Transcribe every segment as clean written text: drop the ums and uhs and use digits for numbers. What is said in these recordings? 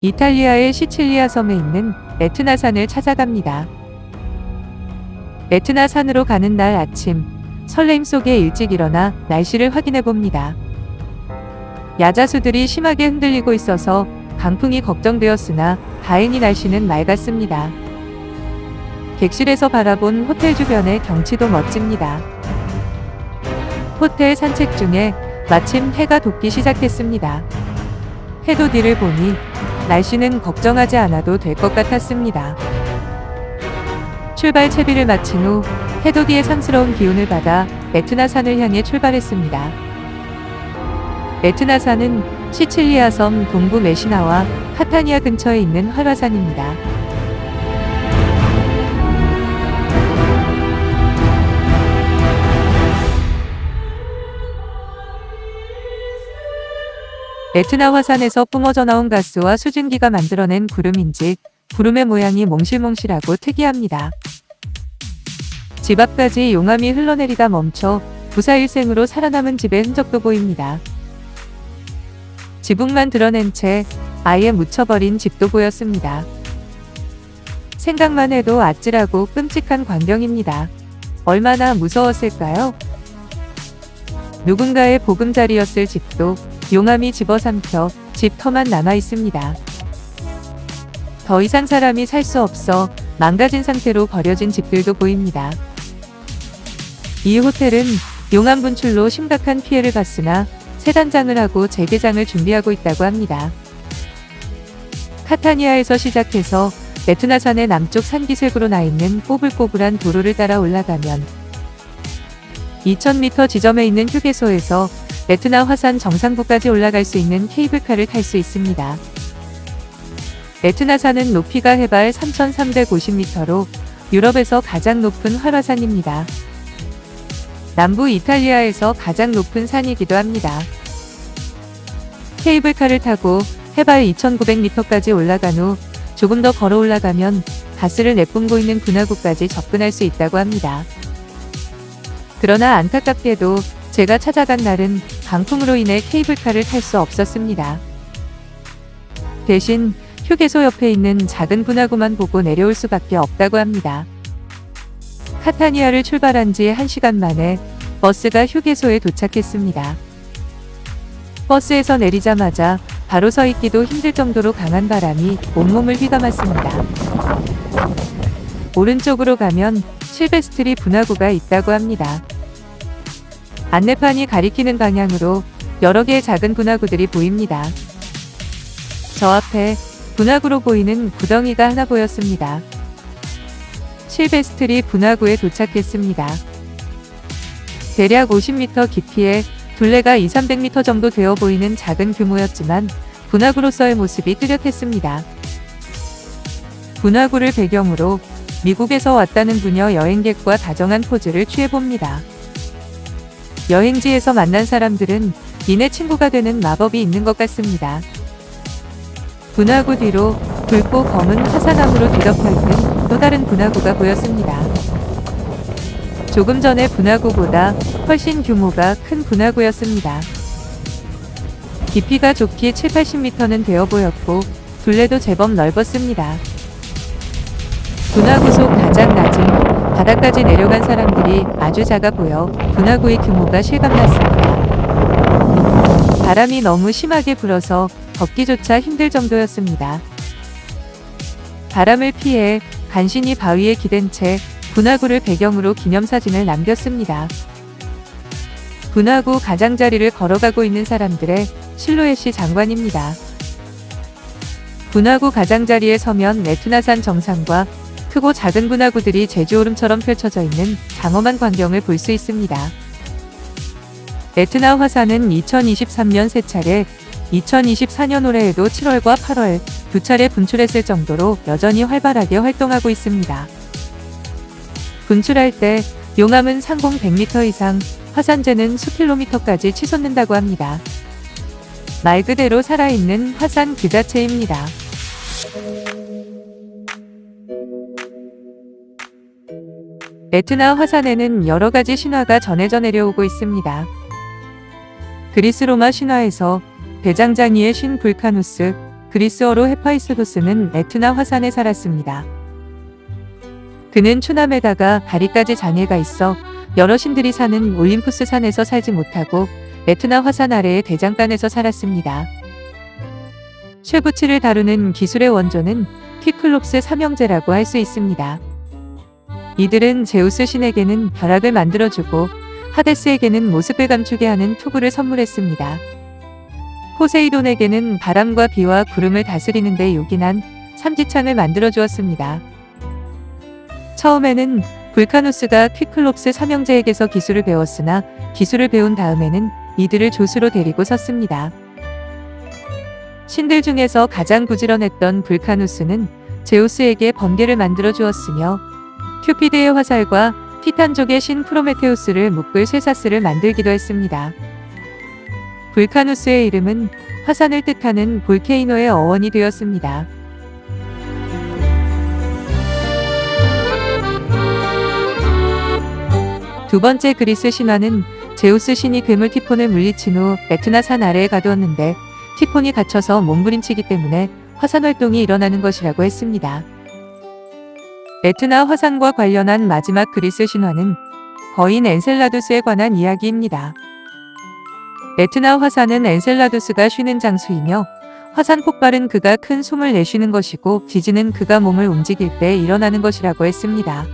이탈리아의 시칠리아 섬에 있는 에트나산을 찾아갑니다. 에트나산으로 가는 날 아침, 설레임 속에 일찍 일어나 날씨를 확인해 봅니다. 야자수들이 심하게 흔들리고 있어서 강풍이 걱정되었으나 다행히 날씨는 맑았습니다. 객실에서 바라본 호텔 주변의 경치도 멋집니다. 호텔 산책 중에 마침 해가 돋기 시작했습니다. 해돋 이를 보니 날씨는 걱정하지 않아도 될 것 같았습니다. 출발 채비를 마친 후 해돋이의 상스러운 기운을 받아 에트나산을 향해 출발했습니다. 에트나산은 시칠리아 섬 동부 메시나와 카타니아 근처에 있는 활화산입니다. 에트나 화산에서 뿜어져 나온 가스와 수증기가 만들어낸 구름인지 구름의 모양이 몽실몽실하고 특이합니다. 집 앞까지 용암이 흘러내리다 멈춰 부사일생으로 살아남은 집의 흔적도 보입니다. 지붕만 드러낸 채 아예 묻혀버린 집도 보였습니다. 생각만 해도 아찔하고 끔찍한 광경입니다. 얼마나 무서웠을까요? 누군가의 보금자리였을 집도 용암이 집어삼켜 집 터만 남아 있습니다. 더 이상 사람이 살 수 없어 망가진 상태로 버려진 집들도 보입니다. 이 호텔은 용암 분출로 심각한 피해를 봤으나 새 단장을 하고 재개장을 준비하고 있다고 합니다. 카타니아에서 시작해서 에트나산의 남쪽 산기슭으로 나 있는 꼬불꼬불한 도로를 따라 올라가면 2000m 지점에 있는 휴게소에서 에트나 화산 정상부까지 올라갈 수 있는 케이블카를 탈 수 있습니다. 에트나산은 높이가 해발 3350m로 유럽에서 가장 높은 활화산입니다. 남부 이탈리아에서 가장 높은 산이기도 합니다. 케이블카를 타고 해발 2900m까지 올라간 후 조금 더 걸어 올라가면 가스를 내뿜고 있는 분화구까지 접근할 수 있다고 합니다. 그러나 안타깝게도 제가 찾아간 날은 강풍으로 인해 케이블카를 탈 수 없었습니다. 대신 휴게소 옆에 있는 작은 분화구만 보고 내려올 수밖에 없다고 합니다. 카타니아를 출발한 지 1시간 만에 버스가 휴게소에 도착했습니다. 버스에서 내리자마자 바로 서 있기도 힘들 정도로 강한 바람이 온몸을 휘감았습니다. 오른쪽으로 가면 실베스트리 분화구가 있다고 합니다. 안내판이 가리키는 방향으로 여러 개의 작은 분화구들이 보입니다. 저 앞에 분화구로 보이는 구덩이가 하나 보였습니다. 실베스트리 분화구에 도착했습니다. 대략 50m 깊이에 둘레가 200~300m 정도 되어 보이는 작은 규모였지만 분화구로서의 모습이 뚜렷했습니다. 분화구를 배경으로 미국에서 왔다는 부녀 여행객과 다정한 포즈를 취해봅니다. 여행지에서 만난 사람들은 이내 친구가 되는 마법이 있는 것 같습니다. 분화구 뒤로 붉고 검은 화산암으로 뒤덮여 있는 또 다른 분화구가 보였습니다. 조금 전의 분화구보다 훨씬 규모가 큰 분화구였습니다. 깊이가 좋기 7~80m는 되어 보였고 둘레도 제법 넓었습니다. 분화구 속 가장 낮은 바닥까지 내려간 사람들이 아주 작아 보여 분화구의 규모가 실감났습니다. 바람이 너무 심하게 불어서 걷기조차 힘들 정도였습니다. 바람을 피해 간신히 바위에 기댄 채 분화구를 배경으로 기념사진을 남겼습니다. 분화구 가장자리를 걸어가고 있는 사람들의 실루엣이 장관입니다. 분화구 가장자리에 서면 에트나산 정상과 크고 작은 분화구들이 제주오름처럼 펼쳐져 있는 장엄한 광경을 볼 수 있습니다. 에트나 화산은 2023년 3차례, 2024년 올해에도 7월과 8월 2차례 분출했을 정도로 여전히 활발하게 활동하고 있습니다. 분출할 때 용암은 상공 100m 이상, 화산재는 수킬로미터까지 치솟는다고 합니다. 말 그대로 살아있는 화산 그 자체입니다. 에트나 화산에는 여러 가지 신화가 전해져 내려오고 있습니다. 그리스 로마 신화에서 대장장이의 신 불카누스, 그리스어로 헤파이스토스는 에트나 화산에 살았습니다. 그는 추남에다가 다리까지 장애가 있어 여러 신들이 사는 올림푸스 산에서 살지 못하고 에트나 화산 아래의 대장간에서 살았습니다. 쉐부치를 다루는 기술의 원조는 키클롭스 삼형제라고 할 수 있습니다. 이들은 제우스 신에게는 벼락을 만들어주고 하데스에게는 모습을 감추게 하는 투구를 선물했습니다. 포세이돈에게는 바람과 비와 구름을 다스리는 데 요긴한 삼지창을 만들어 주었습니다. 처음에는 불카누스가 퀴클롭스 삼형제에게서 기술을 배웠으나 기술을 배운 다음에는 이들을 조수로 데리고 섰습니다. 신들 중에서 가장 부지런했던 불카누스는 제우스에게 번개를 만들어 주었으며 큐피드의 화살과 티탄족의 신 프로메테우스를 묶을 쇠사슬을 만들기도 했습니다. 불카누스의 이름은 화산을 뜻하는 볼케이노의 어원이 되었습니다. 두 번째 그리스 신화는 제우스 신이 괴물 티폰을 물리친 후 에트나 산 아래에 가두었는데 티폰이 갇혀서 몸부림치기 때문에 화산 활동이 일어나는 것이라고 했습니다. 에트나 화산과 관련한 마지막 그리스 신화는 거인 엔셀라두스에 관한 이야기입니다. 에트나 화산은 엔셀라두스가 쉬는 장소이며 화산 폭발은 그가 큰 숨을 내쉬는 것이고 지진은 그가 몸을 움직일 때 일어나는 것이라고 했습니다.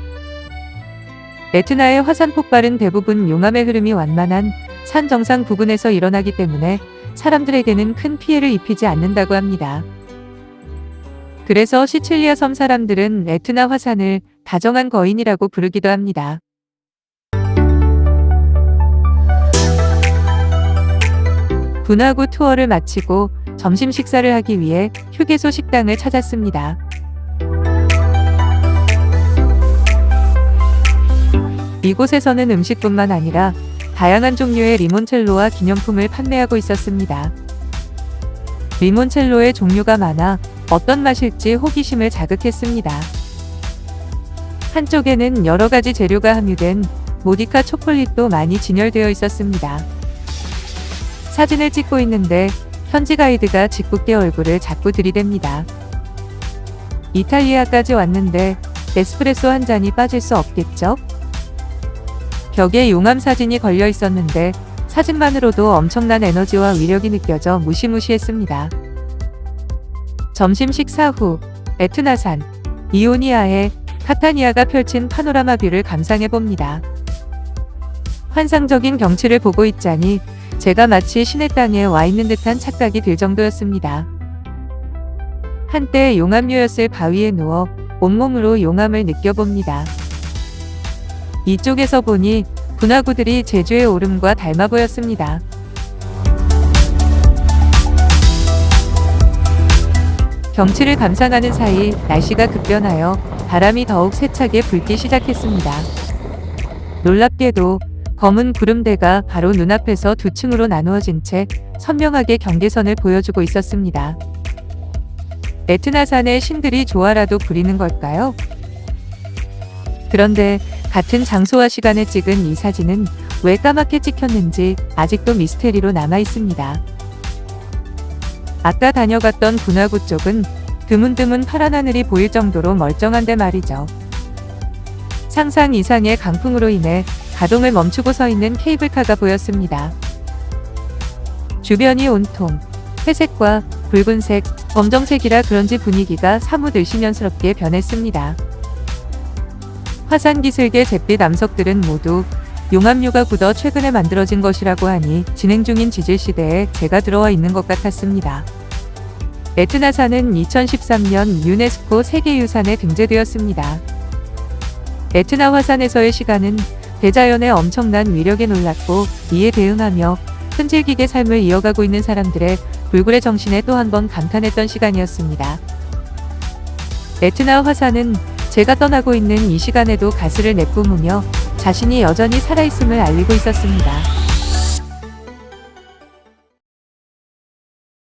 에트나의 화산 폭발은 대부분 용암의 흐름이 완만한 산 정상 부근에서 일어나기 때문에 사람들에게는 큰 피해를 입히지 않는다고 합니다. 그래서 시칠리아 섬 사람들은 에트나 화산을 다정한 거인이라고 부르기도 합니다. 분화구 투어를 마치고 점심 식사를 하기 위해 휴게소 식당을 찾았습니다. 이곳에서는 음식뿐만 아니라 다양한 종류의 리몬첼로와 기념품을 판매하고 있었습니다. 리몬첼로의 종류가 많아 어떤 맛일지 호기심을 자극했습니다. 한쪽에는 여러 가지 재료가 함유된 모디카 초콜릿도 많이 진열되어 있었습니다. 사진을 찍고 있는데 현지 가이드가 짓궂게 얼굴을 자꾸 들이댑니다. 이탈리아까지 왔는데 에스프레소 한 잔이 빠질 수 없겠죠? 벽에 용암 사진이 걸려 있었는데 사진만으로도 엄청난 에너지와 위력이 느껴져 무시무시했습니다. 점심 식사 후 에트나산, 이오니아의 카타니아가 펼친 파노라마 뷰를 감상해봅니다. 환상적인 경치를 보고 있자니 제가 마치 신의 땅에 와 있는 듯한 착각이 들 정도였습니다. 한때 용암류였을 바위에 누워 온몸으로 용암을 느껴봅니다. 이쪽에서 보니 분화구들이 제주의 오름과 닮아 보였습니다. 경치를 감상하는 사이 날씨가 급변하여 바람이 더욱 세차게 불기 시작했습니다. 놀랍게도 검은 구름대가 바로 눈앞에서 두 층으로 나누어진 채 선명하게 경계선을 보여주고 있었습니다. 에트나산의 신들이 조화라도 부리는 걸까요? 그런데 같은 장소와 시간에 찍은 이 사진은 왜 까맣게 찍혔는지 아직도 미스테리로 남아 있습니다. 아까 다녀갔던 분화구 쪽은 드문드문 파란 하늘이 보일 정도로 멀쩡한데 말이죠. 상상 이상의 강풍으로 인해 가동을 멈추고 서 있는 케이블카가 보였습니다. 주변이 온통 회색과 붉은색, 검정색이라 그런지 분위기가 사뭇 을씨년스럽게 변했습니다. 화산 기슭의 잿빛 암석들은 모두 용암류가 굳어 최근에 만들어진 것이라고 하니 진행 중인 지질 시대에 제가 들어와 있는 것 같았습니다. 에트나산은 2013년 유네스코 세계유산에 등재되었습니다. 에트나 화산에서의 시간은 대자연의 엄청난 위력에 놀랐고 이에 대응하며 끈질기게 삶을 이어가고 있는 사람들의 불굴의 정신에 또 한 번 감탄했던 시간이었습니다. 에트나 화산은 제가 떠나고 있는 이 시간에도 가스를 내뿜으며 자신이 여전히 살아있음을 알리고 있었습니다.